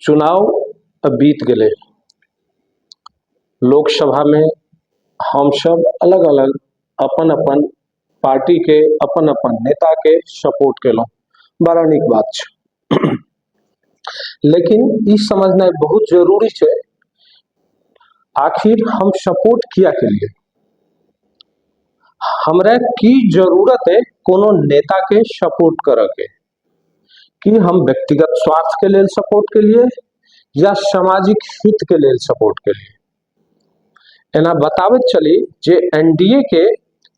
चुनाव बीत गए। लोकसभा में हम सब अलग अलग अपन अपन पार्टी के अपन अपन नेता के सपोर्ट केलहुँ, बड़ा नीक बात छै। लेकिन ई समझना बहुत जरूरी छै, आखिर हम सपोर्ट किया केलिए, हमरा की जरूरत है कोनो नेता के सपोर्ट करे के, कि हम व्यक्तिगत स्वार्थ के लेल सपोर्ट के लिए या सामाजिक हित के लेल सपोर्ट के लिए। एना बताबत चली जे एनडीए के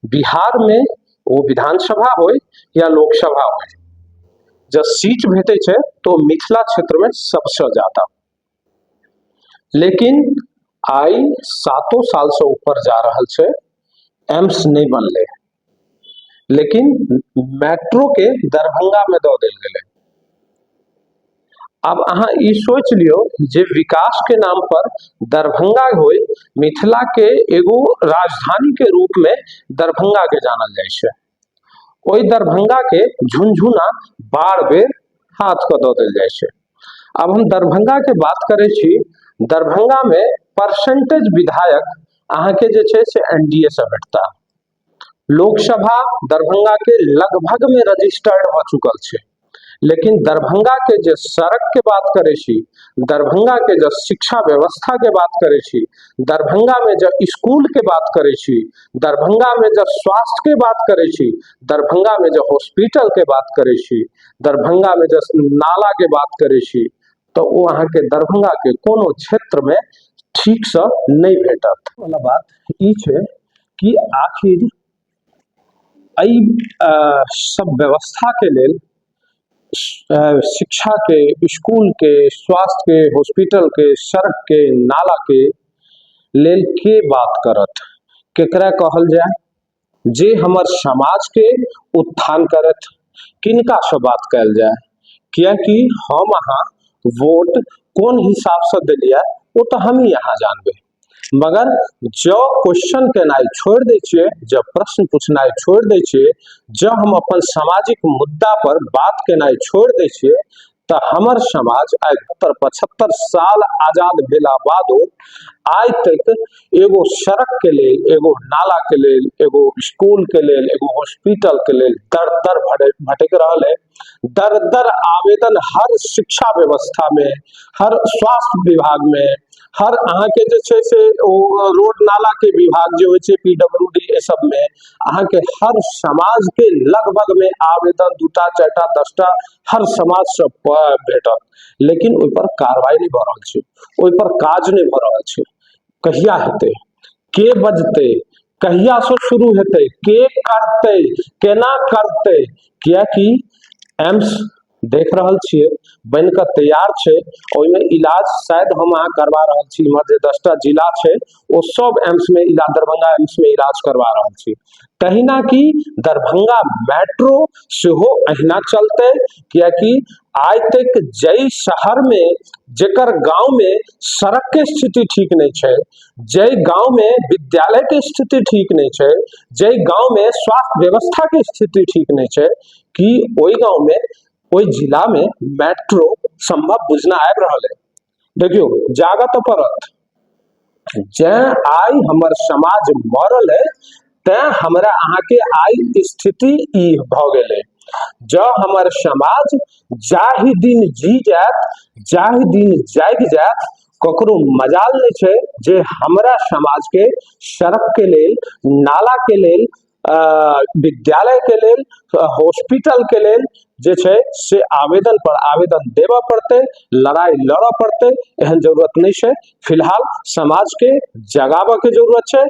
बिहार में वो विधानसभा हो या लोकसभा हो, जब सीट भेटे छे तो मिथिला क्षेत्र में सबसे ज्यादा, लेकिन आई 7 साल से ऊपर जा रहा छे, एम्स नहीं बनले, लेकिन मेट्रो के दरभंगा में दो दिल गए। अब अहाँ ई सोच लियो जे विकास के नाम पर दरभंगा हो, मिथिला के एगो राजधानी के रूप में दरभंगा के जानल जाय छे, ओई दरभंगा के झुनझुना बार बेर हाथ को दो दिल जाय छे। अब हम दरभंगा के बात करे छी, दरभंगा में परसेंटेज विधायक अहाँ के जे छे से एनडीए से भेटता। लोकसभा दरभंगा के लगभग में रजिस्टर्ड हो चुकल छे, लेकिन दरभंगा के जो सड़क के बात करे छी, दरभंगा के जो शिक्षा व्यवस्था के बात करे छी, दरभंगा में जो स्कूल के बात करे छी, दरभंगा में जो स्वास्थ्य के बात करे छी, दरभंगा में जो हॉस्पिटल के बात करे छी, दरभंगा में जो नाला के बात करे छी, तो वो अहाँ के दरभंगा के कोनो क्षेत्र में ठीक से नहीं भेटत। वाला बात ई छे कि आखिर आई सब व्यवस्था के लेल, शिक्षा के, स्कूल के, स्वास्थ्य के, हॉस्पिटल के, सड़क के, नाला के लेल के बात करत, केकरा कहल जाए, जे हमर समाज के उत्थान करत, किनका से बात कल जाए, क्योंकि हम अहाँ वोट कौन हिसाब से दिलिया वो तो हम ही यहाँ जानबे, मगर जो क्वेश्चन केनाई छोड़ दे छे, जब प्रश्न पूछनाई छोड़ दे छे, जब हम अपन सामाजिक मुद्दा पर बात केनाई छोड़ दे छे, तो हमर समाज आज 75 साल आजाद भेला बादो आज तक एगो सड़क के लेल, एगो नाला के लेल, एगो स्कूल के लेल, एगो हॉस्पिटल के लेल दर दर भटक रहा है। दर दर आवेदन हर शिक्षा व्यवस्था में, हर स्वास्थ्य विभाग में, हर अहाँ के जे छे से रोड नाला के विभाग जो होय छे, पीडब्ल्यूडी ए सब में अहाँ के हर समाज के लगभग में आवेदन 2टा 4टा 10टा हर समाज से भेटत, लेकिन ओइ पर कार्रवाई नहीं भ रहल छे, ओइ पर काज नहीं भ रहल छे। कहिया हेतै, के बजतै, कहिया से शुरू हेतै, के करतै, केना करतै, कियाकि एम्स देख रहल छियै बन के तैयार छे, ओइ में इलाज शायद हम अहाँ करवा रहल छी, इमहर जे 10टा जिला छे वो सब एम्स में इलाज, दरभंगा एम्स में इलाज करवा रहल छी। तहिना कि दरभंगा मेट्रो सेहो अहिना चलते, कियाकि आज तक जई शहर में जेकर गांव में सड़क के स्थिति ठीक नहीं छे, जई गांव में विद्यालय के स्थिति ठीक नहीं छे, जई गांव में स्वास्थ्य व्यवस्था के स्थिति ठीक नहीं छे, कि ओई गांव में, ओई जिला में मेट्रो संभव बुझना आबि रहल है। देखियो जागत परत, जे आई हमर समाज मरल है, ते हमरा अहाँ के आई स्थिति ई भ गेलै। जो हमर समाज जाहि दिन जी जात, जाहि दिन जाग जात, ककरो मजाल नहीं छे जे हमरा समाज के सड़क के लेल, नाला के लेल, विद्यालय के लेल, हॉस्पिटल के लेल जे छे से आवेदन पर आवेदन देवा पड़ते, लड़ाई लड़ पड़ते, एहन जरूरत नहीं छे। फिलहाल समाज के जगावे के जरूरत छे।